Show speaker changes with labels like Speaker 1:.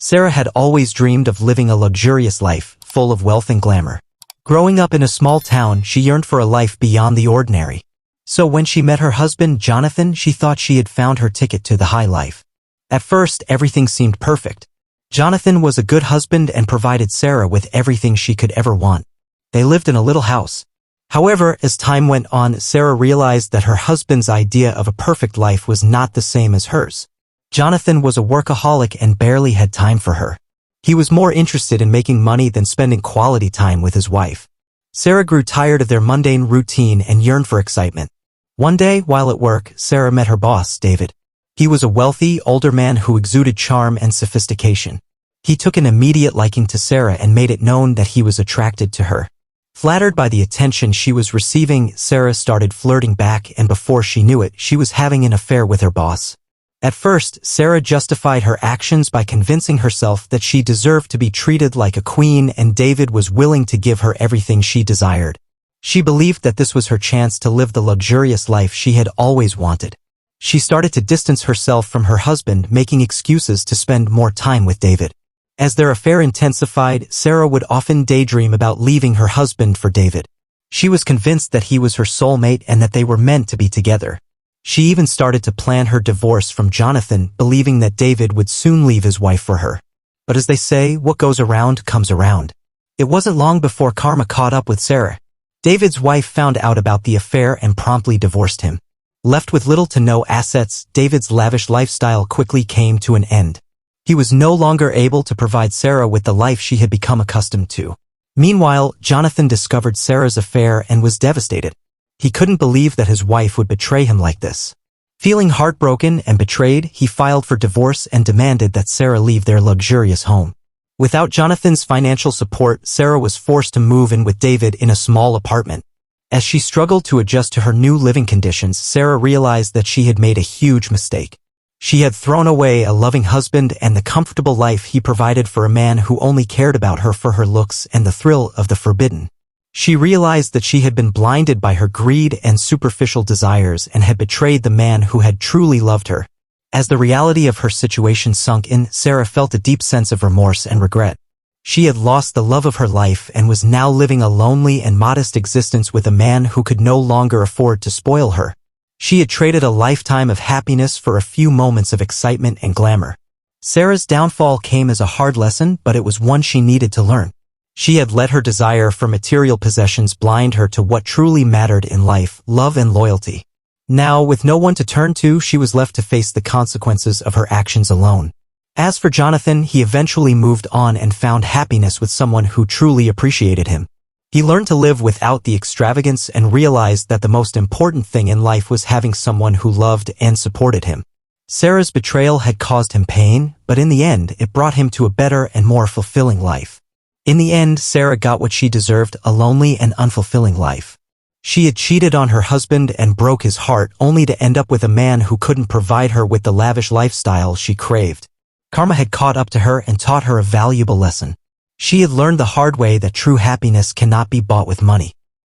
Speaker 1: Sarah had always dreamed of living a luxurious life, full of wealth and glamour. Growing up in a small town, she yearned for a life beyond the ordinary. So when she met her husband, Jonathan, she thought she had found her ticket to the high life. At first, everything seemed perfect. Jonathan was a good husband and provided Sarah with everything she could ever want. They lived in a little house. However, as time went on, Sarah realized that her husband's idea of a perfect life was not the same as hers. Jonathan was a workaholic and barely had time for her. He was more interested in making money than spending quality time with his wife. Sarah grew tired of their mundane routine and yearned for excitement. One day, while at work, Sarah met her boss, David. He was a wealthy, older man who exuded charm and sophistication. He took an immediate liking to Sarah and made it known that he was attracted to her. Flattered by the attention she was receiving, Sarah started flirting back, and before she knew it, she was having an affair with her boss. At first, Sarah justified her actions by convincing herself that she deserved to be treated like a queen and David was willing to give her everything she desired. She believed that this was her chance to live the luxurious life she had always wanted. She started to distance herself from her husband, making excuses to spend more time with David. As their affair intensified, Sarah would often daydream about leaving her husband for David. She was convinced that he was her soulmate and that they were meant to be together. She even started to plan her divorce from Jonathan, believing that David would soon leave his wife for her. But as they say, what goes around comes around. It wasn't long before karma caught up with Sarah. David's wife found out about the affair and promptly divorced him. Left with little to no assets, David's lavish lifestyle quickly came to an end. He was no longer able to provide Sarah with the life she had become accustomed to. Meanwhile, Jonathan discovered Sarah's affair and was devastated. He couldn't believe that his wife would betray him like this. Feeling heartbroken and betrayed, he filed for divorce and demanded that Sarah leave their luxurious home. Without Jonathan's financial support, Sarah was forced to move in with David in a small apartment. As she struggled to adjust to her new living conditions, Sarah realized that she had made a huge mistake. She had thrown away a loving husband and the comfortable life he provided for a man who only cared about her for her looks and the thrill of the forbidden. She realized that she had been blinded by her greed and superficial desires and had betrayed the man who had truly loved her. As the reality of her situation sunk in, Sarah felt a deep sense of remorse and regret. She had lost the love of her life and was now living a lonely and modest existence with a man who could no longer afford to spoil her. She had traded a lifetime of happiness for a few moments of excitement and glamour. Sarah's downfall came as a hard lesson, but it was one she needed to learn. She had let her desire for material possessions blind her to what truly mattered in life, love and loyalty. Now, with no one to turn to, she was left to face the consequences of her actions alone. As for Jonathan, he eventually moved on and found happiness with someone who truly appreciated him. He learned to live without the extravagance and realized that the most important thing in life was having someone who loved and supported him. Sarah's betrayal had caused him pain, but in the end, it brought him to a better and more fulfilling life. In the end, Sarah got what she deserved, a lonely and unfulfilling life. She had cheated on her husband and broke his heart only to end up with a man who couldn't provide her with the lavish lifestyle she craved. Karma had caught up to her and taught her a valuable lesson. She had learned the hard way that true happiness cannot be bought with money.